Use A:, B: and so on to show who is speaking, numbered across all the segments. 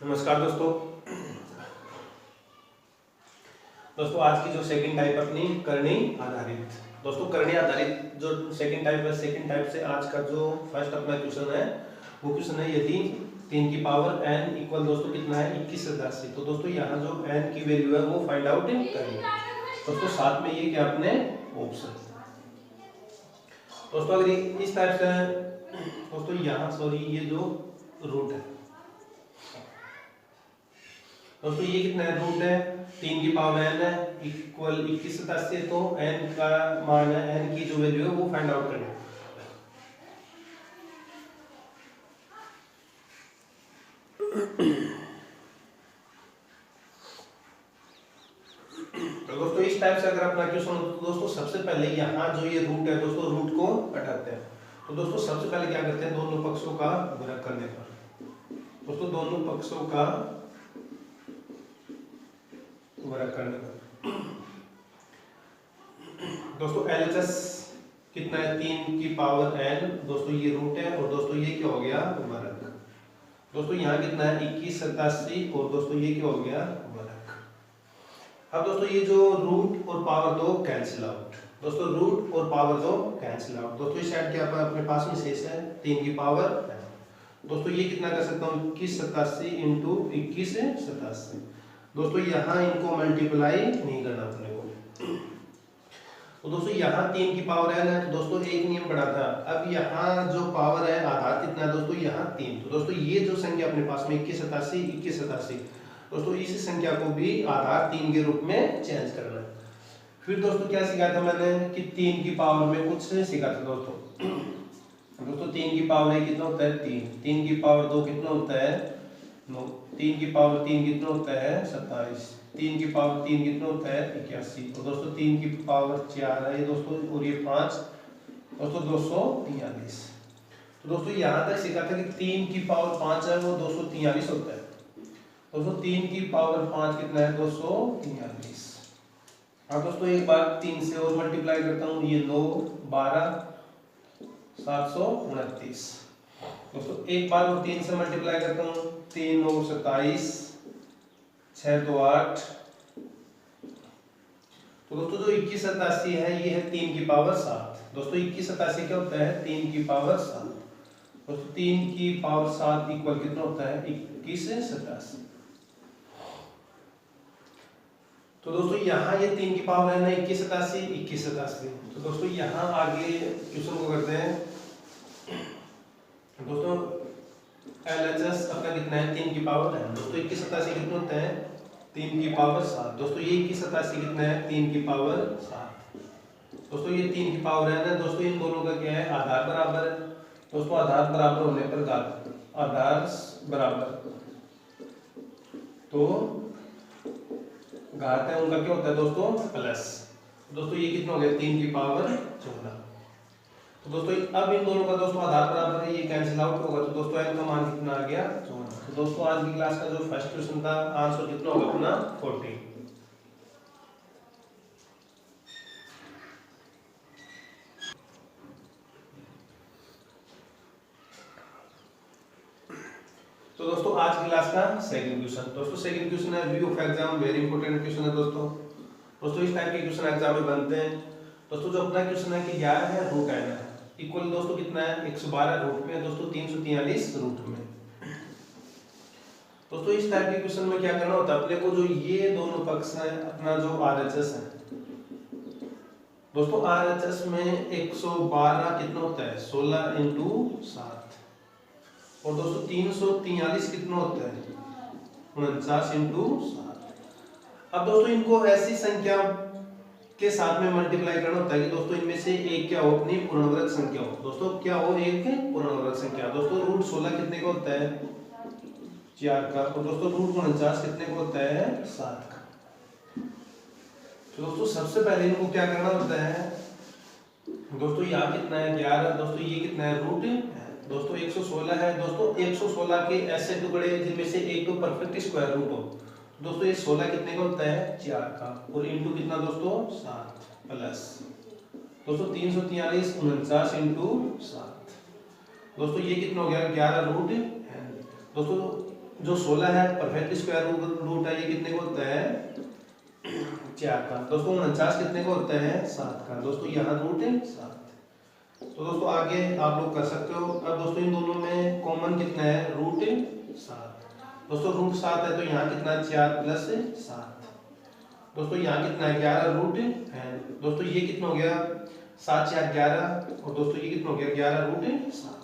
A: नमस्कार दोस्तों। आज की जो सेकंड टाइप अपनी करनी आधारित। दोस्तों करनी आधारित जो सेकंड टाइप है, सेकंड टाइप से आज का जो फर्स्ट अपना क्वेश्चन है वो क्वेश्चन है यदि 3 की पावर n इक्वल दोस्तों कितना है 21 से 10 तो दोस्तों यहाँ जो n की वैल्यू है वो फाइंड आउट करनी है। दोस्तों साथ में ये क्या अपने ऑप्शन। दोस्तों अगर इस टाइप से दोस्तों यहाँ सॉरी ये जो रूट है दोस्तों ये कितना है रूट है 3 की पावर n है इक्वल 21 से 10 तो n का मान है n की जो वैल्यू है वो फाइंड आउट करना है। तो दोस्तों इस टाइप से अगर अपना क्वेश्चन हो तो दोस्तों सबसे पहले यहाँ जो ये रूट है दोस्तों रूट को हटाते हैं। तो दोस्तों सबसे पहले क्या करते हैं दोनों पक्षों का गुणा करने पर दोस्तों दोनों पक्षों का गुणा करने पर दोस्तों LHS कितना है 3 की पावर n दोस्तों ये रूट है और दोस्तों ये क्या हो गया वर्ग। दोस्तों यहाँ कितना है 21 87 और दोस्तों ये क्या हो गया वर्ग। अब दोस्तों ये जो रूट और पावर दो कैंसिल आउट दोस्तों रूट और पावर दो कैंसिल आउट। दोस्तों इस साइड क्या अपने पास में शेष है 3 की पावर दोस्तों ये कितना कर सकता हूँ 21 87 इंटू 21 87। दोस्तों यहाँ इनको मल्टीप्लाई नहीं करना अपने को। तो दोस्तों यहाँ 3 की पावर n है तो दोस्तों एक नियम पड़ा था। अब यहाँ जो पावर है आधार कितना है दोस्तों यहाँ 3। तो दोस्तों ये जो संख्या अपने पास में 21 87 दोस्तों इस संख्या को भी आधार 3 के रूप में चेंज करना है। फिर दोस्तों क्या सिखाया था मैंने कि 3 की पावर में कुछ सिखा था दोस्तों 3 की पावर है कितना होता है 3 की पावर 2 कितना होता है 9 3 की पावर 3 कितना होता है 27 3 की पावर 3 कितना होता है 81 और दोस्तों 3 की पावर 4 है दोस्तों और ये 5 दोस्तों 243। तो दोस्तों यहाँ तक सीखा था कि 3 की पावर 5 है वो 243 होता है। दोस्तों 3 की पावर 5 कितना है 243। अब दोस्तों एक बार 3 से और मल्टीप्लाई करता हूँ ये 9 12 729। दोस्तों एक बार और 3 से मल्टीप्लाई करता हूँ 3 और 27 6 2 8। तो दोस्तों जो 21 87 है ये है 3 की पावर 7। दोस्तों 21 87 क्या होता है 3 की पावर 7। दोस्तों 3 की पावर 7 इक्वल कितना होता है 21 87। तो दोस्तों यहाँ ये 3 की पावर है ना 21 87। तो दोस्तों यहाँ आगे क्वेश्चन को करते हैं। दोस्तों LHS अपना कितना है 3 की पावर है दोस्तों 21 87 कितना होता है 3 की पावर 7। दोस्तों ये 21 87 कितना है 3 की पावर 7। दोस्तों ये 3 की पावर है ना दोस्तों इन दोनों का क्या है आधार बराबर है। दोस्तों आधार बराबर होने पर आधार बराबर तो घात है उनका क्या होता है दोस्तों प्लस। दोस्तों ये कितना हो गया 3 की पावर 14। तो दोस्तों अब इन दोनों का दोस्तों आधार बराबर है ये कैंसिल आउट होगा। तो दोस्तों n का मान कितना आ गया 14। तो दोस्तों आज की क्लास का जो फर्स्ट क्वेश्चन था आंसर कितना होगा अपना 40। तो दोस्तों आज की क्लास का सेकंड क्वेश्चन। दोस्तों सेकंड क्वेश्चन है view of exam very important question है दोस्तों इस टाइप के क्वेश्चन एग्जाम में बनते हैं। दोस्तों जो अपना क्वेश्चन है कि 11 है रूट n है इक्वल दोस्तों कितना है 112 रूट में दोस्तों 343 रूट में। दोस्तों इस टाइप के क्वेश्चन में क्या करना होता है अपने को जो ये दोनों पक्ष है अपना जो RHS है दोस्तों RHS में 112 कितना होता है 16 इंटू 7 और दोस्तों 343 कितना होता है 49 इंटू 7। अब दोस्तों इनको ऐसी संख्या के साथ में मल्टीप्लाई करना होता है कि दोस्तों इनमें से एक क्या हो अपनी पूर्णवर्ग संख्या हो। दोस्तों क्या हो एक पूर्णवर्ग संख्या। दोस्तों रूट 16 कितने का होता है 4 का और दोस्तों रूट 49 कितने का होता है 7 का। तो दोस्तों सबसे पहले इनको क्या करना होता है दोस्तों यहाँ कितना है 11 दोस्तों ये कितना है रूट दोस्तों 116 है। दोस्तों 116 के ऐसे टुकड़े जिनमें से एक तो परफेक्ट स्क्वायर रूट हो। दोस्तों ये 16 कितने का होता है 4 का और इंटू कितना दोस्तों 7 प्लस दोस्तों 343 49 इंटू 7। दोस्तों ये कितना हो गया 11 रूट दोस्तों जो 16 है परफेक्ट स्क्वायर रूट है, ये कितने को होता है 4 का। दोस्तों 49 कितने को होता है 7 का। दोस्तों यहाँ रूट है 7। तो दोस्तों आगे आप लोग कर सकते हो। अब दोस्तों इन दोनों में कॉमन कितना है रूट 7। दोस्तों रूट 7 है तो यहाँ कितना 4 प्लस 7। दोस्तों यहाँ कितना है 11 रूट है। दोस्तों ये कितना हो गया 7 4 11 और दोस्तों ये कितना हो गया 11 रूट 7।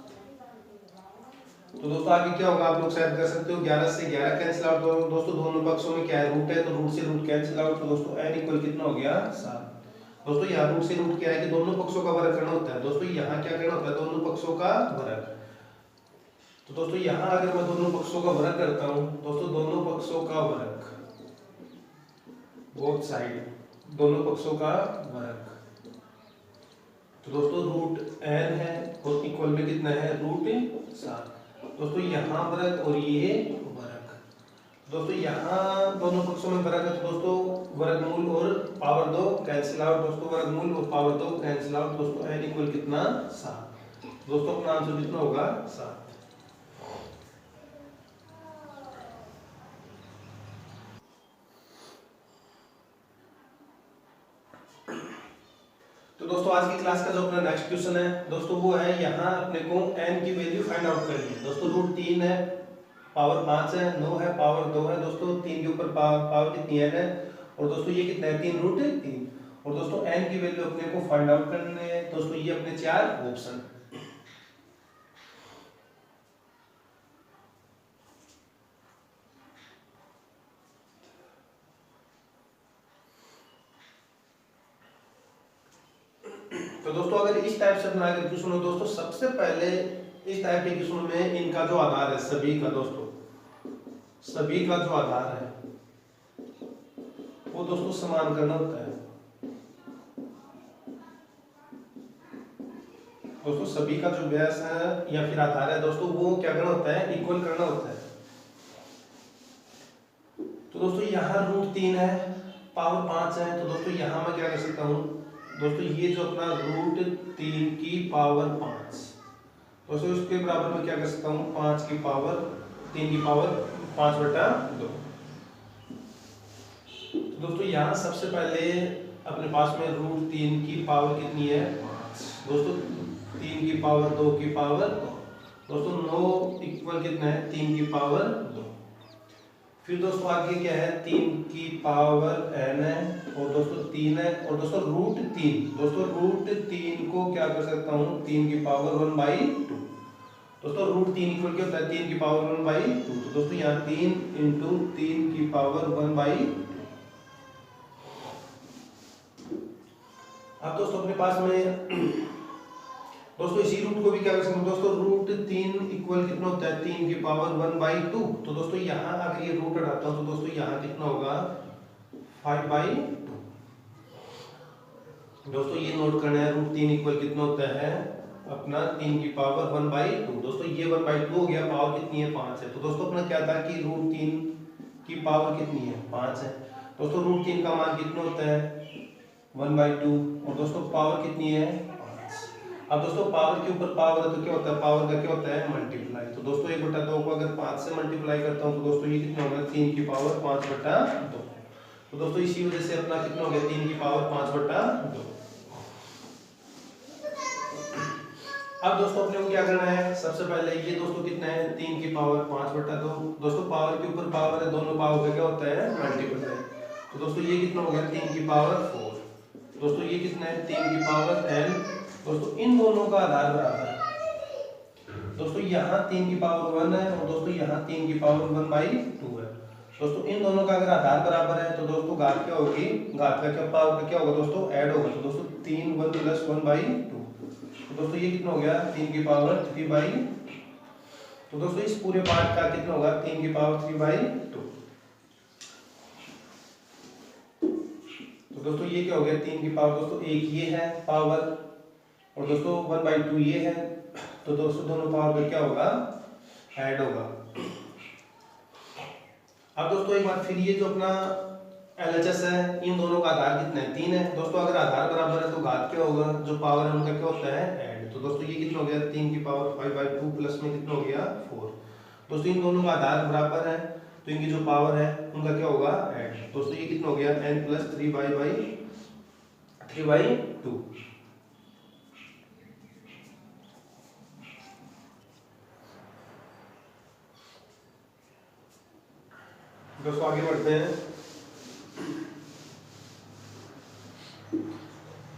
A: तो दोस्तों आगे क्या होगा आप लोग शायद कर सकते हो 11 से 11 कैंसिल आउट। दोस्तों दोनों पक्षों में क्या है रूट है तो रूट से रूट कैंसिल आउट। तो दोस्तों n इक्वल कितना हो गया 7। दोस्तों यहाँ रूट से रूट क्या है कि दोनों पक्षों का वर्ग करना होता है। दोस्तों यहाँ क्या करना होता है दोनों पक्षों का वर्ग। तो दोस्तों यहाँ अगर मैं दोनों पक्षों का वर्ग करता हूँ दोस्तों दोनों पक्षों का वर्ग बोथ साइड दोनों पक्षों का वर्ग। तो दोस्तों रूट n है और इक्वल में कितना है रूट 7। दोस्तों यहाँ वर्ग और ये वर्ग। दोस्तों यहाँ दोनों पक्षों में वर्ग है तो दोस्तों वर्गमूल और पावर 2 कैंसिल आउट। दोस्तों वर्गमूल और पावर 2 कैंसिल आउट। दोस्तों n इक्वल कितना 7। दोस्तों अपना आंसर कितना होगा 7। तो दोस्तों आज की क्लास का जो अपना नेक्स्ट क्वेश्चन है दोस्तों वो है यहाँ अपने को n की वैल्यू फाइंड आउट करनी है। दोस्तों रूट 3 है पावर 5 है 9 है पावर 2 है। दोस्तों 3 के ऊपर पावर कितनी n है और दोस्तों ये कितना है 3 रूट 3। और दोस्तों n की वैल्यू अपने को फाइंड आउट करनी है। दोस्तों ये अपने 4 ऑप्शन। तो दोस्तों अगर इस टाइप से बना के क्वेश्चन हो दोस्तों सबसे पहले इस टाइप के क्वेश्चन में इनका जो आधार है सभी का दोस्तों सभी का जो आधार है वो दोस्तों समान करना होता है। दोस्तों सभी का जो व्यास है या फिर आधार है दोस्तों वो क्या करना होता है इक्वल करना होता है। तो दोस्तों यहाँ रूट 3 है पावर 5 है तो दोस्तों यहाँ मैं क्या कर सकता हूँ दोस्तों ये जो अपना रूट 3 की पावर 5 दोस्तों इसके बराबर में क्या कर सकता हूँ 5 की पावर 3 की पावर 5/2। तो दोस्तों यहाँ सबसे पहले अपने पास में रूट 3 की पावर कितनी है 5। दोस्तों 3 की पावर 2 की पावर 2। दोस्तों 9 इक्वल कितना है 3 की पावर 2। फिर दोस्तों आगे क्या है 3 की पावर n है और दोस्तों 3 है और दोस्तों रूट 3। दोस्तों रूट 3 को क्या कर सकता हूँ 3 की पावर 1/2। दोस्तों रूट 3 इक्वल क्या होता है 3 की पावर 1/2। तो दोस्तों यहाँ 3 इंटू 3 की पावर 1/2। अब दोस्तों अपने पास में दोस्तों इसी रूट को भी क्या कर सकते हैं दोस्तों रूट 3 इक्वल कितना होता है 3 की पावर 1/2। तो दोस्तों यहाँ अगर ये रूट हटाता हूँ तो दोस्तों यहाँ कितना होगा 5/2। दोस्तों ये नोट करना है रूट 3 इक्वल कितना होता है अपना 3 की पावर 1/2। दोस्तों ये 1/2 हो गया पावर कितनी है 5 है। तो दोस्तों अपना क्या था कि रूट 3 की पावर कितनी है 5 है। दोस्तों रूट 3 का मान कितना होता है 1/2 और दोस्तों पावर कितनी है 5। अब दोस्तों पावर के ऊपर पावर है तो क्या होता है पावर का क्या होता है मल्टीप्लाई। तो दोस्तों 1/2 को अगर 5 से मल्टीप्लाई करता हूँ तो दोस्तों ये कितना होगा 3 की पावर 5/2। तो दोस्तों इसी वजह से अपना कितना हो गया 3 की पावर 5/2। अब दोस्तों अपने को क्या करना है सबसे पहले ये दोस्तों कितना है 3 की पावर 5/2। दोस्तों पावर के ऊपर पावर है दोनों पावर का क्या होता है मल्टीप्लाई। तो दोस्तों ये कितना हो गया 3 की पावर 4। दोस्तों ये कितना है 3 की पावर n। दोस्तों इन दोनों का आधार बराबर है। दोस्तों यहाँ 3 की पावर 1 है और दोस्तों यहाँ 3 की पावर 1/2 है। दोस्तों इन दोनों का अगर आधार बराबर है तो दोस्तों घात क्या होगी घात का क्या पावर का क्या होगा दोस्तों ऐड होगा। तो दोस्तों 3 1 प्लस 1/2। तो दोस्तों ये कितना हो गया 3 की पावर 3/2। तो दोस्तों इस पूरे पार्ट का कितना होगा 3 की पावर 3/2। तो दोस्तों ये क्या हो गया 3 की पावर दोस्तों एक ये है पावर और दोस्तों 1/2 ये है। तो दोस्तों दोनों पावर का क्या होगा ऐड होगा। अब दोस्तों एक बार फिर ये जो अपना LHS है इन दोनों का आधार कितना है 3 है। दोस्तों अगर आधार बराबर है तो घात क्या होगा जो पावर है उनका क्या होता है ऐड। तो दोस्तों ये कितना हो गया 3 की पावर 5/2 प्लस में कितना हो गया 4। दोस्तों इन दोनों का आधार बराबर है तो इनकी जो पावर है उनका क्या होगा ऐड। दोस्तों ये कितना हो गया n प्लस 3/2। दोस्तों आगे बढ़ते हैं।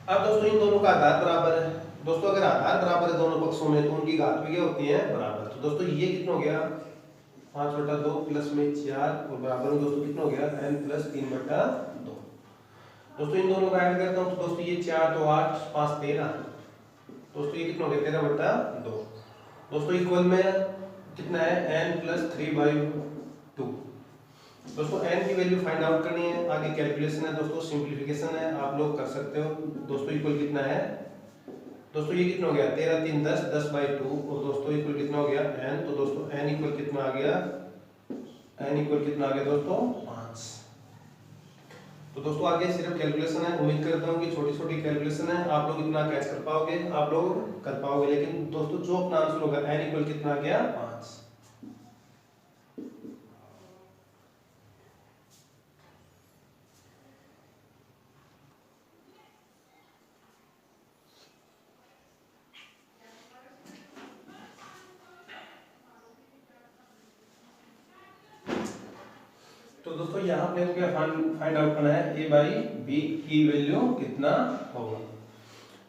A: अब दोस्तों इन दोनों का आधार बराबर है। दोस्तों अगर आधार बराबर है दोनों पक्षों में तो उनकी घात भी क्या होती है बराबर। तो दोस्तों ये कितना हो गया 5/2 प्लस में 4 और बराबर में दोस्तों कितना हो गया n प्लस 3/2। दोस्तों इन दोनों का ऐड करता हूँ तो दोस्तों ये 4 तो 8 5 13। दोस्तों ये कितना हो गया 13/2। दोस्तों इक्वल में कितना है n प्लस 3/2। दोस्तों n की वैल्यू फाइंड आउट करनी है, आगे कैलकुलेशन है दोस्तों, सिंपलीफिकेशन है, आप लोग कर सकते हो। दोस्तों इक्वल कितना है दोस्तों ये कितना हो गया 13 3 10 10/2 और दोस्तों इक्वल कितना हो गया n। तो दोस्तों n इक्वल कितना आ गया दोस्तों 5। तो दोस्तों आगे सिर्फ कैलकुलेशन है, उम्मीद करता हूँ कि छोटी छोटी कैलकुलेशन है आप लोग इतना कैच कर पाओगे, आप लोग कर पाओगे। लेकिन दोस्तों जो अपना आंसर होगा n इक्वल कितना आ गया 5। तो दोस्तों यहाँ अपने को क्या फाइंड आउट करना है a बाई बी की वैल्यू कितना होगा।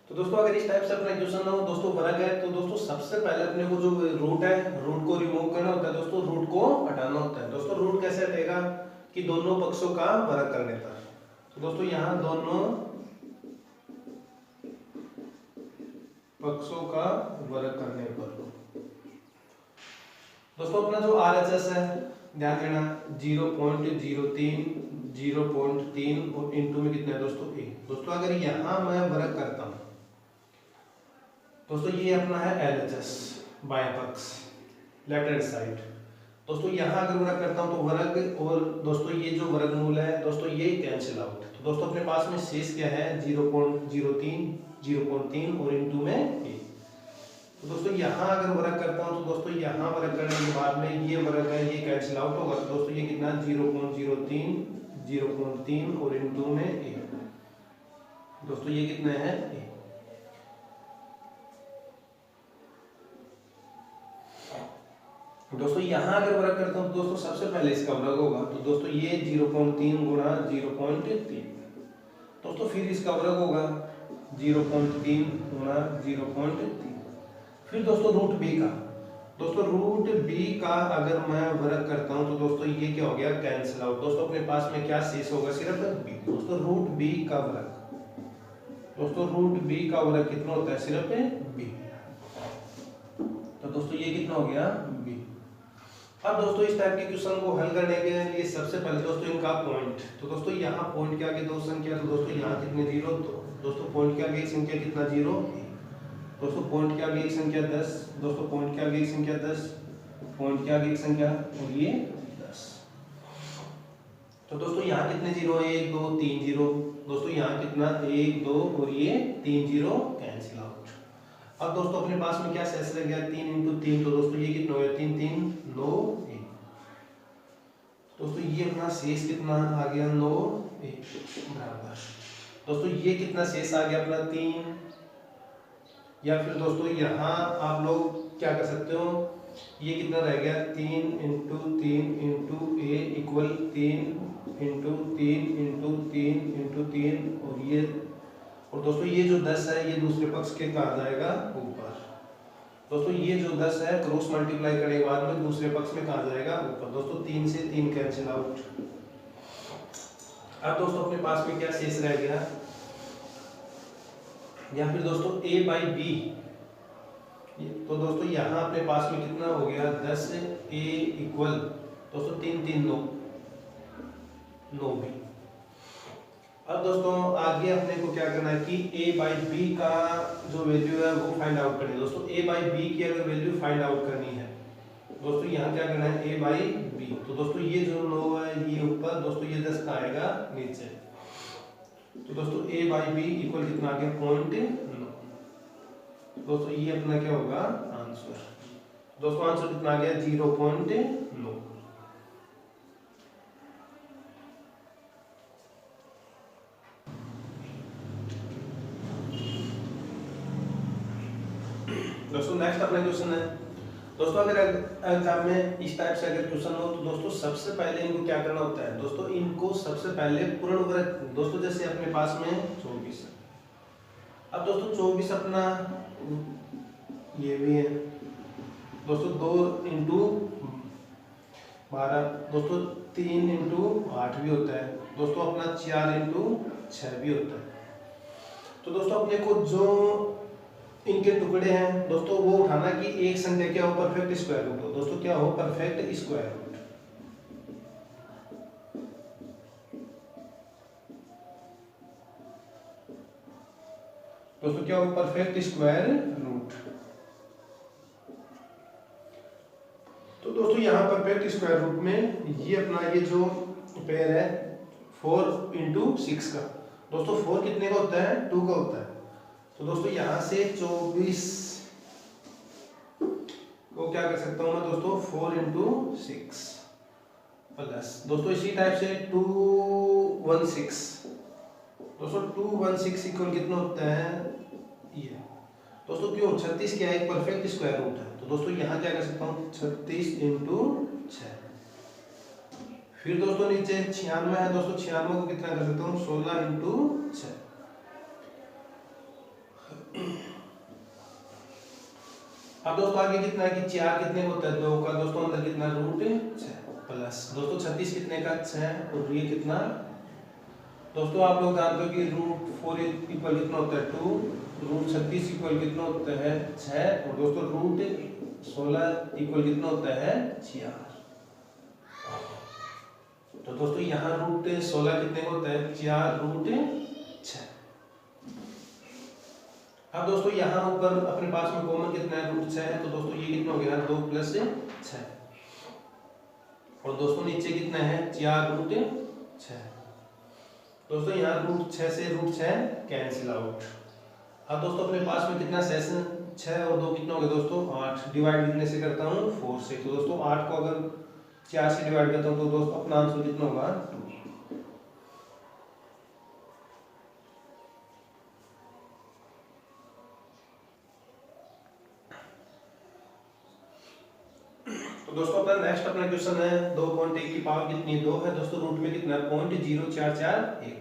A: तो दोस्तों अगर इस टाइप से अपना क्वेश्चन हो दोस्तों वर्ग है तो दोस्तों सबसे पहले अपने को जो रूट है रूट को रिमूव करना होता है दोस्तों, रूट को हटाना होता है। दोस्तों रूट कैसे हटेगा कि दोनों पक्षों का वर्ग करने पर। तो दोस्तों यहाँ दोनों पक्षों का वर्ग करने पर दोस्तों अपना जो RHS है ध्यान देना 0.03 0.3 और इनटू में कितना है दोस्तों a। दोस्तों अगर यहाँ मैं वर्ग करता हूँ दोस्तों ये अपना है LHS बाएं पक्ष लेफ्ट हैंड साइड। दोस्तों यहाँ अगर वर्ग करता हूँ तो वर्ग और दोस्तों ये जो वर्गमूल है दोस्तों ये कैंसिल आउट। तो दोस्तों अपने पास में शेष क्या है 0.03 और इनटू में a। तो दोस्तों यहाँ अगर वर्ग करता हूँ तो दोस्तों यहाँ वर्ग करने के बाद में ये वर्ग है ये कैंसिल आउट होगा। तो दोस्तों ये कितना 0.03 और इनटू में a। दोस्तों ये कितना है a। दोस्तों यहाँ अगर वर्ग करता हूँ तो दोस्तों सबसे पहले इसका वर्ग होगा। तो दोस्तों ये 0.3 गुणा 0.3 दोस्तों फिर इसका वर्ग होगा 0.3 गुणा 0.3 फिर दोस्तों रूट बी का। दोस्तों रूट बी का अगर मैं वर्ग करता हूं तो दोस्तों ये क्या हो गया कैंसिल आउट। दोस्तों अपने पास में क्या शेष होगा सिर्फ बी। दोस्तों रूट बी का वर्ग कितना होता है सिर्फ बी। तो दोस्तों ये कितना हो गया बी। अब दोस्तों इस टाइप के क्वेश्चन को हल करने के लिए सबसे पहले दोस्तों इनका पॉइंट। तो दोस्तों यहाँ पॉइंट के आगे दो संख्या तो दोस्तों यहाँ कितने 0 दोस्तों पॉइंट के आगे एक संख्या कितना 0 दोस्तों पॉइंट के आगे एक संख्या 10 दोस्तों पॉइंट के आगे एक संख्या 10 पॉइंट के आगे एक संख्या और ये 10। तो दोस्तों यहाँ कितने 0 है 1 2 3 0। दोस्तों यहाँ कितना 1 2 और ये 3 0 कैंसिल आउट। अब दोस्तों अपने पास में क्या शेष रह गया 3 × 3। तो दोस्तों ये कितना हो गया 3 3 9 1। दोस्तों ये अपना शेष कितना आ गया 9 1 बराबर। दोस्तों ये कितना शेष आ गया अपना 3 या फिर दोस्तों यहाँ आप लोग क्या कर सकते हो ये कितना रह गया 3 × 3 × a इक्वल 3 × 3 × 3 × 3 और दोस्तों ये जो 10 है ये दूसरे पक्ष के कहा जाएगा ऊपर। दोस्तों ये जो 10 है क्रॉस मल्टीप्लाई करने के बाद में दूसरे पक्ष में कहा जाएगा ऊपर। दोस्तों 3 से 3 कैंसिल आउट। अब दोस्तों अपने पास में क्या शेष रह गया या फिर दोस्तों a बाई बी। तो दोस्तों यहाँ अपने पास में कितना हो गया 10 a इक्वल दोस्तों 3 3 9 बी। अब दोस्तों आगे अपने को क्या करना है कि a बाई बी का जो वैल्यू है वो फाइंड आउट करनी है। दोस्तों a बाई बी की अगर वैल्यू फाइंड आउट करनी है दोस्तों यहाँ क्या करना है a बाई बी। तो दोस्तों ये जो 9 है ये ऊपर दोस्तों ये 10 का आएगा नीचे। तो दोस्तों a बाई बी इक्वल कितना आ गया 0.9। दोस्तों ये अपना क्या होगा आंसर। दोस्तों आंसर कितना आ गया 0.9। दोस्तों नेक्स्ट अपना क्वेश्चन है। दोस्तों अगर एग्जाम में इस टाइप से अगर क्वेश्चन हो तो दोस्तों सबसे पहले इनको क्या करना होता है, दोस्तों इनको सबसे पहले पूर्ण वर्ग, दोस्तों जैसे अपने पास में 24 है। अब दोस्तों 24 अपना ये भी है दोस्तों 2 इंटू 12, दोस्तों 3 इंटू 8 भी होता है, दोस्तों अपना 4 इंटू 6 भी होता है। तो दोस्तों अपने को जो इनके टुकड़े हैं दोस्तों वो उठाना कि एक संख्या क्या हो परफेक्ट स्क्वायर रूट हो। दोस्तों क्या हो परफेक्ट स्क्वायर रूट। दोस्तों क्या हो परफेक्ट स्क्वायर रूट। तो दोस्तों यहाँ परफेक्ट स्क्वायर रूट में ये अपना ये जो पेयर है 4 इंटू 6 का, दोस्तों 4 कितने का होता है 2 का होता है। तो दोस्तों यहाँ से 24 को क्या कर सकता हूँ मैं दोस्तों 4 इंटू 6 प्लस दोस्तों इसी टाइप से 216, दोस्तों 216 इक्वल कितना होता है ये दोस्तों क्यों 36 क्या है एक परफेक्ट स्क्वायर रूट है। तो दोस्तों यहाँ क्या कर सकता हूँ 36 इंटू 6। फिर दोस्तों नीचे 96 है, दोस्तों 96 को कितना कर सकता हूँ 16 इंटू 6। अब दोस्तों आगे कितना है कि 4 कितने का होता है 2 का, दोस्तों अंदर कितना रूट 6 प्लस दोस्तों 36 कितने का 6 और ये कितना। दोस्तों आप लोग जानते हो कि रूट 4 इक्वल कितना होता है 2, रूट 36 इक्वल कितना होता है 6 और दोस्तों रूट 16 इक्वल कितना होता है 4। तो दोस्तों यहाँ रूट 16 कितने का होता है 4 रूट 6। अब दोस्तों यहाँ ऊपर अपने पास में कॉमन कितना है रूट 6 है, तो दोस्तों ये कितना हो गया 2 प्लस 6 और दोस्तों नीचे कितना है 4 रूट 6। दोस्तों यहाँ रूट 6 से रूट 6 कैंसिल आउट। अब दोस्तों अपने पास में कितना सेशन 6 और 2 कितना हो गया दोस्तों 8, डिवाइड कितने से करता हूँ 4 से। तो दोस्तों 8 को अगर 4 से डिवाइड करता हूँ तो दोस्तों अपना आंसर कितना होगा 2। तो दोस्तों अपना नेक्स्ट अपना क्वेश्चन है 2.1 की पावर कितनी 2 है, दोस्तों रूट में कितना है 0.0441।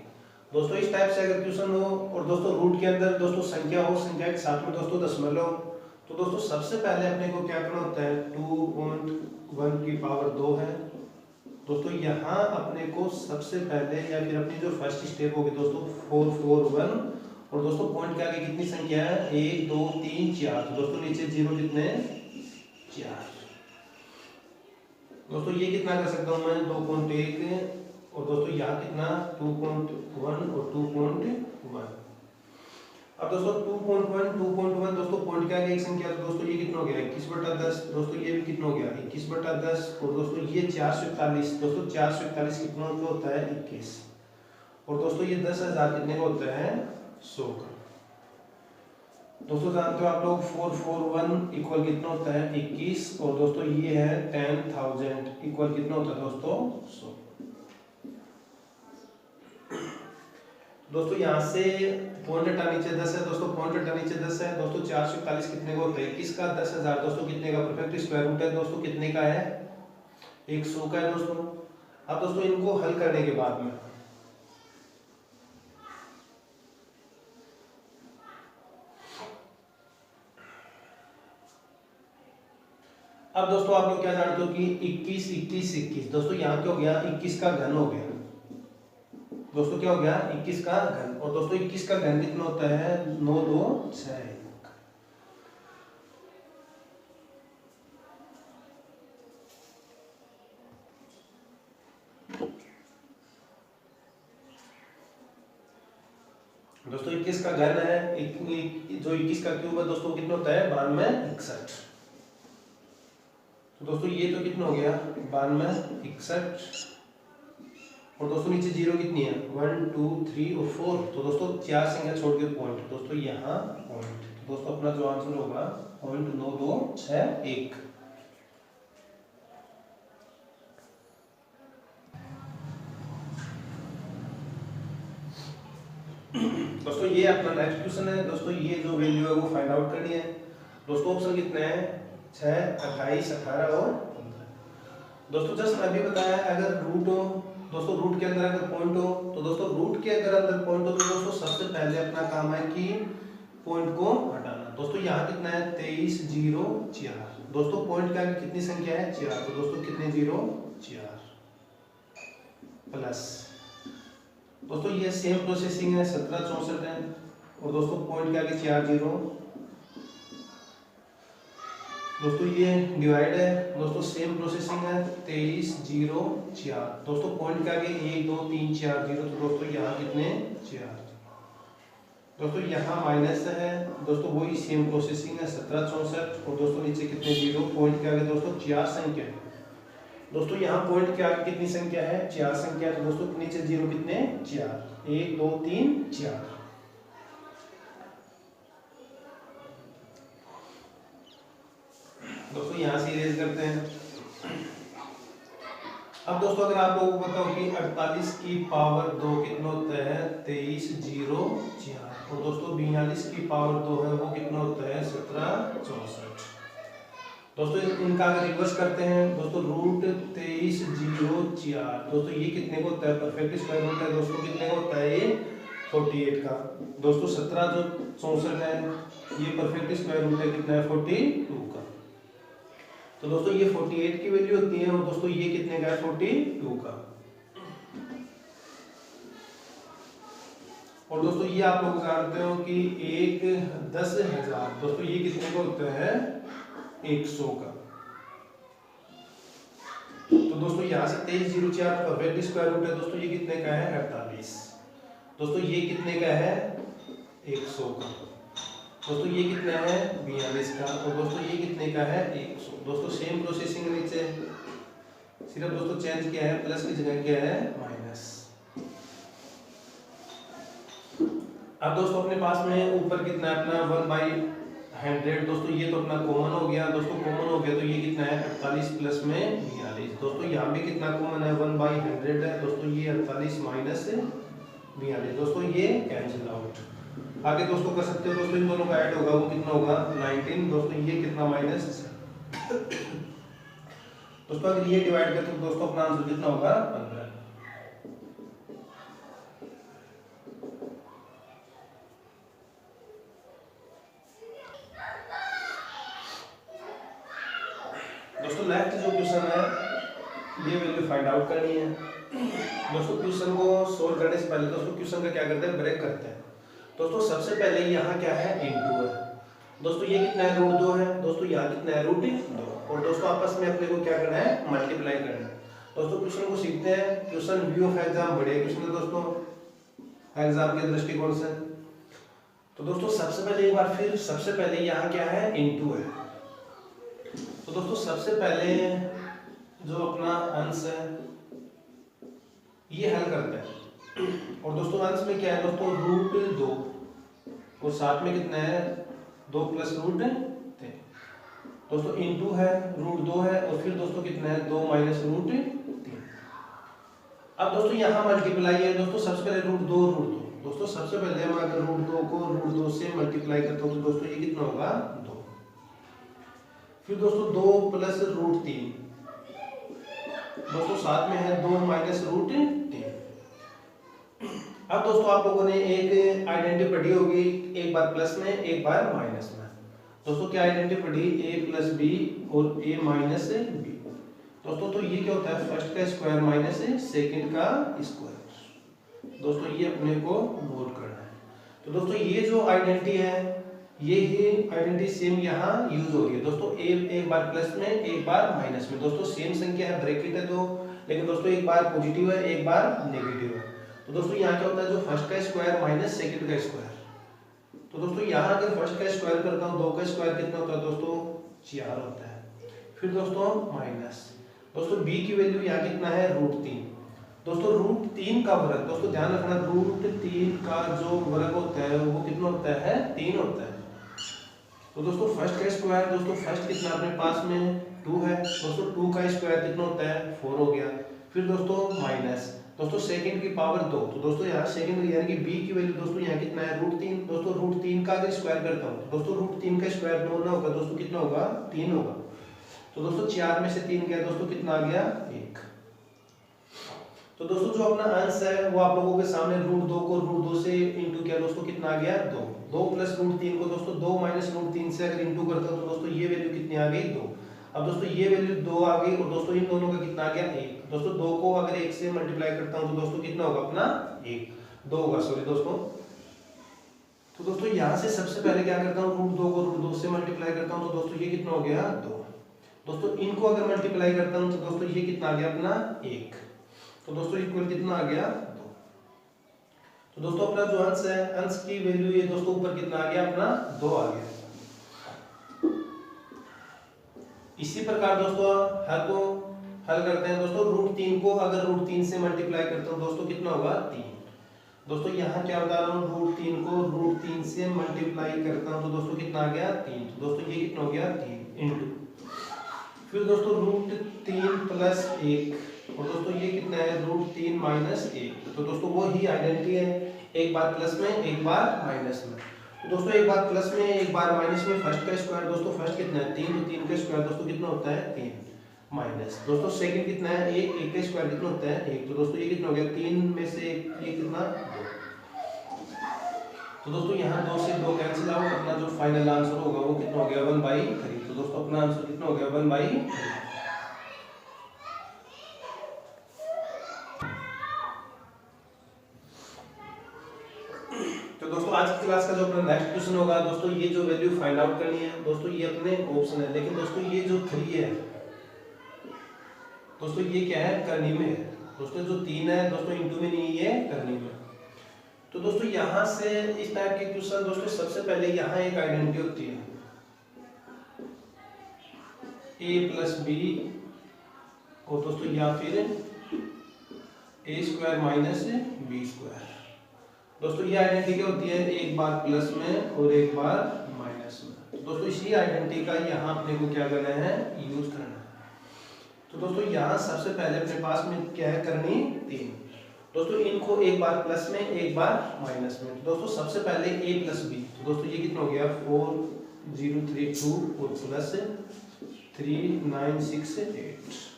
A: दोस्तों इस टाइप से अगर क्वेश्चन हो और दोस्तों रूट के अंदर दोस्तों संख्या हो, संख्या के साथ में दोस्तों दशमलव, तो दोस्तों सबसे पहले अपने को क्या करना होता है 2.1 की पावर 2 है। दोस्तों यहाँ अपने को सबसे पहले या फिर अपनी जो फर्स्ट स्टेप होगी दोस्तों 441 और दोस्तों पॉइंट के आगे कितनी संख्या है 1 2 3 4, तो दोस्तों नीचे 0 कितने 4। दोस्तों ये कितना कर सकता हूँ मैं 2.1 और दोस्तों यहाँ कितना 2.1 और 2.1। अब दोस्तों 2.1 दोस्तों पॉइंट के आगे एक संख्या, तो दोस्तों ये कितना हो गया 21/10, दोस्तों ये भी कितना हो गया 21/10 और दोस्तों ये 441, दोस्तों 441 कितना होता है 21 और दोस्तों ये 10,000 कितने का होता है 100 का। दोस्तों जानते हो आप लोग 441 इक्वल कितना होता है 21 और दोस्तों ये है 10,000 इक्वल कितना होता है दोस्तों 100। दोस्तों यहाँ से पॉइंट हटा नीचे 10 है, दोस्तों पॉइंट हटा नीचे 10 है, दोस्तों 441 कितने का होता है 21 का, 10,000 दोस्तों कितने का परफेक्ट स्क्वायर रूट है दोस्तों कितने का है 100 का है दोस्तों। अब दोस्तों इनको हल करने के बाद में अब दोस्तों आप लोग क्या जानते हो कि 21 21 21, दोस्तों यहाँ क्या हो गया 21 का घन हो गया, दोस्तों क्या हो गया 21 का घन और दोस्तों 21 का घन कितना होता है 9 2 6। दोस्तों 21 का घन है जो 21 का क्यूब है दोस्तों कितना होता है 9261। तो दोस्तों ये तो कितना हो गया 9261 और दोस्तों नीचे 0 कितनी है 1 2 3 और 4, तो दोस्तों 4 संख्या छोड़ के पॉइंट, दोस्तों यहाँ पॉइंट, तो दोस्तों अपना जो आंसर होगा 0.9261। ये अपना नेक्स्ट क्वेश्चन है दोस्तों, ये जो वैल्यू है वो फाइंड आउट करनी है दोस्तों। ऑप्शन कितने हैं 6, 28, 18 और 15। दोस्तों जस्ट अभी बताया अगर रूट हो दोस्तों, रूट के अंदर अगर पॉइंट हो तो दोस्तों रूट के अगर अंदर पॉइंट हो तो दोस्तों सबसे पहले अपना काम है कि पॉइंट को हटाना। दोस्तों यहाँ कितना है 23, 0, 4। दोस्तों पॉइंट का कितनी संख्या है 4, तो दोस्तों कितने 0, 4 प्लस दोस्तों ये सेम प्रोसेसिंग है 17, 64 है और दोस्तों पॉइंट के आगे 4 0। दोस्तों ये डिवाइड है दोस्तों, सेम प्रोसेसिंग है 23, 0, 4। दोस्तों पॉइंट के आगे 1, 2, 3, 4 0, तो दोस्तों यहाँ कितने 4। दोस्तों यहाँ माइनस है दोस्तों, वही सेम प्रोसेसिंग है 17, 64 और दोस्तों नीचे कितने 0। पॉइंट के आगे दोस्तों 4 संख्या है दोस्तों, यहाँ पॉइंट के आगे कितनी संख्या है 4 संख्या, तो दोस्तों नीचे 0 कितने 4, 1, 2, 3, 4। दोस्तों यहाँ से इरेज करते हैं। अब दोस्तों अगर आप लोगों को पता हो कि 48 की पावर 2 कितना होता है 23, 0, 4 और दोस्तों 42 की पावर 2 है वो कितना होता है 17, 64। दोस्तों इनका अगर रिवर्स करते हैं दोस्तों रूट 23, 0, 4। दोस्तों ये कितने को होता है परफेक्ट स्क्वायर रूट है दोस्तों, कितने को होता है ये 48 का। दोस्तों 17 जो 64 है ये परफेक्ट स्क्वायर रूट है कितना है 42 का। तो दोस्तों ये 48 की वैल्यू होती है और दोस्तों ये कितने का है 42 का। और दोस्तों ये आप लोग जानते हो कि 1/10,000 दोस्तों ये कितने का होता है 100 का। तो दोस्तों यहाँ से 23, 0, 4 परफेक्ट स्क्वायर रूट है दोस्तों, ये कितने का है 48। दोस्तों ये कितने का है 100 का। दोस्तों ये कितना है 42 का और दोस्तों ये कितने का है 100। दोस्तों सेम प्रोसेसिंग नीचे, सिर्फ दोस्तों चेंज किया है, प्लस की जगह क्या है माइनस। अब दोस्तों अपने पास में ऊपर कितना है अपना 1/100 दोस्तों, ये तो अपना कॉमन हो गया दोस्तों, कॉमन हो गया तो ये कितना है 48 प्लस में 42। दोस्तों यहाँ भी कितना कॉमन है 1/100 है दोस्तों, ये 48 माइनस 42 दोस्तों ये कैंसिल आउट। आगे दोस्तों कर सकते हो दोस्तों, इन दोनों का ऐड होगा वो कितना होगा 19 दोस्तों, ये कितना माइनस दोस्तों अगर ये डिवाइड करते तो दोस्तों अपना आंसर कितना होगा 15। दोस्तों नेक्स्ट जो क्वेश्चन है ये वैल्यू फाइंड आउट करनी है दोस्तों। क्वेश्चन को सोल्व करने से पहले दोस्तों क्वेश्चन का क्या करते हैं ब्रेक करते हैं दोस्तों। सबसे पहले यहाँ क्या है इनटू है दोस्तों, ये कितना है रूट 2 है दोस्तों, यहाँ कितना है रूट 2 और दोस्तों आपस में अपने को क्या करना है मल्टीप्लाई करना है दोस्तों। क्वेश्चन को सीखते हैं, क्वेश्चन व्यू ऑफ एग्जाम बढ़िया क्वेश्चन है दोस्तों एग्जाम के दृष्टिकोण से। तो दोस्तों सबसे पहले एक बार फिर सबसे पहले यहाँ क्या है इनटू है, तो दोस्तों सबसे पहले जो अपना अंश है ये हल करते हैं और दोस्तों अंश में क्या है दोस्तों रूट 2 और साथ में कितना है 2 प्लस रूट 3 दोस्तों इनटू है रूट 2 है और फिर दोस्तों कितना है 2 माइनस रूट 3। अब दोस्तों यहाँ मल्टीप्लाई है दोस्तों, सबसे पहले रूट 2 दोस्तों, सबसे पहले हम अगर रूट 2 को रूट 2 से मल्टीप्लाई करते हो तो दोस्तों ये कितना होगा 2। फिर दोस्तों 2 प्लस रूट 3 दोस्तों साथ में है 2 माइनस रूट 3। अब दोस्तों आप लोगों ने एक आइडेंटिटी पढ़ी होगी, एक बार प्लस में एक बार माइनस में। दोस्तों क्या आइडेंटिटी पढ़ी a प्लस बी और a माइनस बी दोस्तों। तो ये क्या होता है फर्स्ट का स्क्वायर माइनस सेकंड का स्क्वायर दोस्तों, ये अपने को नोट करना है। तो दोस्तों ये जो आइडेंटिटी है ये ही आइडेंटिटी सेम यहाँ यूज हो रही है दोस्तों, एक बार प्लस में एक बार माइनस में दोस्तों, सेम संख्या है ब्रैकेट है दो, लेकिन दोस्तों एक बार पॉजिटिव है एक बार नेगेटिव है। तो दोस्तों यहाँ क्या होता है जो फर्स्ट का स्क्वायर माइनस सेकंड का स्क्वायर, तो दोस्तों यहाँ अगर फर्स्ट का स्क्वायर करता हूँ 2 का स्क्वायर कितना होता है दोस्तों 4 होता है। फिर दोस्तों माइनस दोस्तों b की वैल्यू यहाँ कितना है रूट 3 दोस्तों, रूट 3 का वर्ग दोस्तों ध्यान रखना, रूट 3 का जो वर्ग होता है वो कितना होता है 3 होता है। तो दोस्तों फर्स्ट का स्क्वायर दोस्तों, फर्स्ट कितना अपने पास में 2 है दोस्तों, 2 का स्क्वायर कितना होता है 4 हो गया। फिर दोस्तों माइनस दोस्तों सेकंड की पावर 2, तो दोस्तों यहाँ सेकंड यानी कि b की वैल्यू दोस्तों यहाँ कितना है √3। दोस्तों √3 का अगर स्क्वायर करता हूँ तो दोस्तों √3 का स्क्वायर 2 ना होगा दोस्तों, कितना होगा 3 होगा। तो दोस्तों 4 में से 3 गया दोस्तों, कितना आ गया 1। तो दोस्तों जो अपना अंश है वो आप लोगों के सामने √2 को √2 से इंटू किया दोस्तों, कितना आ गया 2। 2 प्लस √3 को दोस्तों 2 माइनस √3 से अगर इंटू करता हूँ तो दोस्तों ये वैल्यू कितनी आ गई 2। अब दोस्तों ये वैल्यू 2 आ गई और दोस्तों इन दोनों का कितना आ गया 1। दोस्तों 2 को अगर 1 से मल्टीप्लाई करता हूँ तो दोस्तों कितना होगा अपना 1 2 होगा, सॉरी दोस्तों। तो दोस्तों यहाँ से सबसे पहले क्या करता हूँ √2 को √2 से मल्टीप्लाई करता हूँ तो दोस्तों ये कितना हो गया 2। दोस्तों इनको अगर मल्टीप्लाई करता हूँ तो दोस्तों ये कितना आ गया अपना 1। तो दोस्तों इक्वल कितना आ गया 2। तो दोस्तों अपना जो अंश है, अंश की वैल्यू ये दोस्तों ऊपर कितना आ गया अपना 2 आ गया। इसी प्रकार दोस्तों हल करते हैं दोस्तों। √3 को अगर √3 से मल्टीप्लाई करता हूँ दोस्तों कितना होगा 3। दोस्तों यहाँ क्या बता रहा हूँ √3 को √3 से मल्टीप्लाई करता हूँ तो दोस्तों कितना आ गया 3। तो दोस्तों ये कितना हो गया 3 इंटू फिर दोस्तों √3 प्लस 1 और दोस्तों ये कितना है √3 माइनस 1। तो दोस्तों वो ही आइडेंटिटी है, एक बार प्लस में एक बार माइनस में। तो दोस्तों एक बार प्लस में एक बार माइनस में, फर्स्ट का स्क्वायर दोस्तों फर्स्ट कितना है 3, तो 3 का स्क्वायर दोस्तों कितना होता है 3 माइनस दोस्तों सेकंड कितना है 1, 1 का स्क्वायर कितना होता है 1। तो दोस्तों ये कितना हो गया 3 में से ये कितना 2। तो दोस्तों यहाँ 2 से 2 कैंसिल आउट, अपना जो फाइनल आंसर होगा वो कितना हो गया 1/3। तो दोस्तों अपना आंसर कितना हो गया 1/3। तो दोस्तों आज की क्लास का जो अपना नेक्स्ट क्वेश्चन होगा दोस्तों, ये जो वैल्यू फाइंड आउट करनी है दोस्तों, ये अपने ऑप्शन है, लेकिन दोस्तों ये जो 3 है दोस्तों ये क्या है करनी में है दोस्तों, जो 3 है दोस्तों इंटू में नहीं है करनी में। तो दोस्तों यहाँ से इस टाइप के क्वेश्चन दोस्तों सबसे पहले यहाँ एक आइडेंटिटी होती है a प्लस बी और दोस्तों या फिर a square minus b square. दोस्तों ये आइडेंटिटी क्या होती है एक बार प्लस में और एक बार माइनस में। तो दोस्तों इसी आइडेंटिटी का यहाँ अपने को क्या करना है यूज करना है। तो दोस्तों यहाँ सबसे पहले अपने पास में क्या है करनी 3। दोस्तों इनको एक बार प्लस में एक बार माइनस में। तो दोस्तों सबसे पहले a प्लस बी, तो दोस्तों ये कितना हो गया 4032 और प्लस 3968।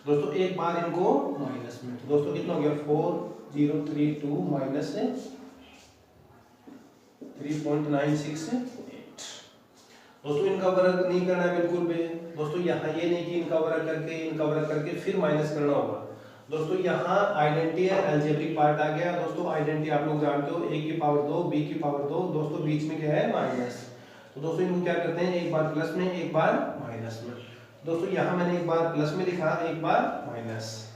A: दोस्तों एक बार इनको माइनस में, तो दोस्तों कितना हो गया 4032 माइनस 3.968। दोस्तों इनका वर्ग नहीं करना है बिल्कुल भी दोस्तों, यहाँ ये नहीं कि इनका वर्ग करके फिर माइनस करना होगा। दोस्तों यहाँ आइडेंटिटी है, अलजेब्रिक पार्ट आ गया दोस्तों। आइडेंटिटी आप लोग जानते हो a की पावर 2 b की पावर 2 दोस्तों बीच में क्या है माइनस। तो दोस्तों इनको क्या करते हैं एक बार प्लस में एक बार माइनस में। दोस्तों यहाँ मैंने एक बार प्लस में लिखा एक बार माइनस।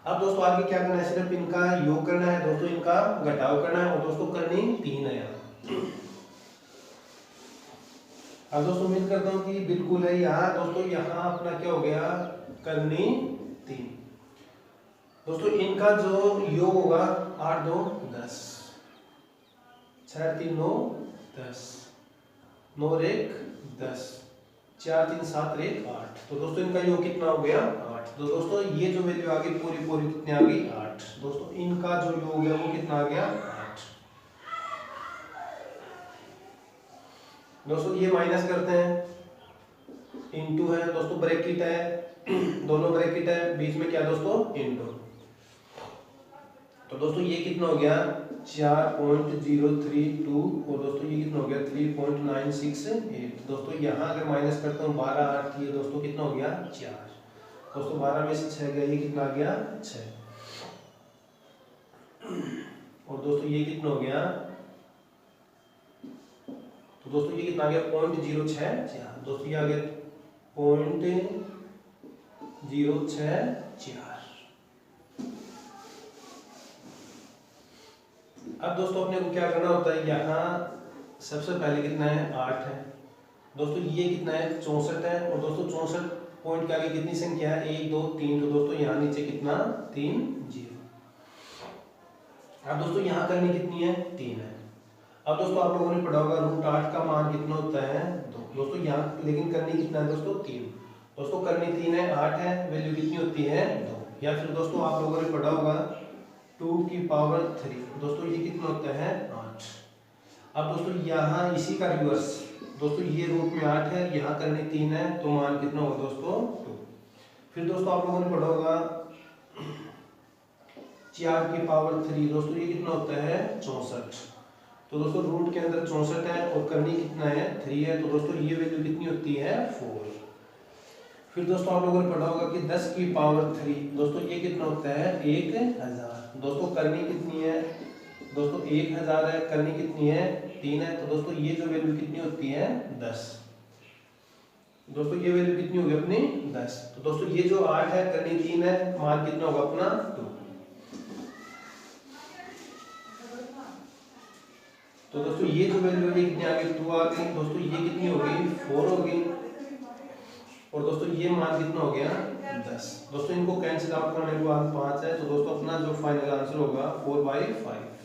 A: अब दोस्तों आगे क्या करना है, सिर्फ इनका योग करना है दोस्तों, इनका घटाव करना है और दोस्तों करनी 3 है यहाँ। अब दोस्तों उम्मीद करता हूँ कि बिल्कुल है यहाँ दोस्तों। यहाँ अपना क्या हो गया करनी 3। दोस्तों इनका जो योग होगा 8 2 10, 6 3 9 10, 9 1 10, 4 3 7 1 8। तो दोस्तों इनका योग कितना हो गया 8। तो दोस्तों ये जो वैल्यू आ गई पूरी कितनी आ गई 8। दोस्तों इनका जो योग है वो कितना आ गया 8। दोस्तों ये माइनस करते हैं, इनटू है दोस्तों, ब्रैकेट है दोनों ब्रैकेट है, बीच में क्या दोस्तों इनटू। तो दोस्तों ये कितना हो गया 4.032 और दोस्तों ये कितना हो गया 3.968। दोस्तों यहाँ अगर माइनस करता हूँ 12 8 ये दोस्तों कितना हो गया 4। दोस्तों 12 में से 6 गया, ये कितना आ गया 6 और दोस्तों ये कितना हो गया, तो दोस्तों ये कितना आ गया 0.064। दोस्तों ये आ गया 0.064। अब दोस्तों अपने को क्या करना होता है, यहाँ सबसे पहले कितना है 8 है दोस्तों, ये कितना है 64 है और दोस्तों 64 पॉइंट के आगे कितनी संख्या है 1 2 3। तो दोस्तों यहाँ नीचे कितना 3 0। अब दोस्तों यहाँ करनी कितनी है 3 है। अब दोस्तों आप लोगों ने पढ़ा होगा √8 का मान कितना होता है 2। दोस्तों यहाँ लेकिन करनी कितना है दोस्तों 3। दोस्तों करनी 3 है, 8 है, वैल्यू कितनी होती है 2। या फिर दोस्तों आप लोगों ने पढ़ा होगा 2 की पावर 3। दोस्तों ये कितना होता है 8। अब दोस्तों यहाँ इसी का रिवर्स, दोस्तों ये रूट में 8 है, यहाँ करने 3 है, तो मान कितना होगा दोस्तों 2। फिर दोस्तों आप लोगों ने पढ़ा होगा 4 की पावर 3। दोस्तों ये कितना होता है 64। तो दोस्तों रूट के अंदर 64 है और करनी कितना है 3 है, तो दोस्तों ये वैल्यू कितनी होती है 4। फिर दोस्तों आप लोगों ने पढ़ा होगा कि 10 की पावर 3। दोस्तों ये कितना होता है 1000। दोस्तों करनी कितनी है दोस्तों 1000 है, करनी कितनी है 3 है, तो दोस्तों ये जो वैल्यू कितनी होती है 10। दोस्तों ये वैल्यू कितनी होगी अपनी 10। तो दोस्तों ये जो 8 है, करनी 3 है, मान कितना होगा अपना 2। तो दोस्तों ये जो वैल्यू है कितनी आ गई 2 आ गई। दोस्तों ये कितनी हो गई 4 हो गई, और दोस्तों ये मान कितना हो गया 10। दोस्तों इनको कैंसिल आउट करने के बाद 5 है, तो दोस्तों अपना जो फाइनल आंसर होगा 4/5।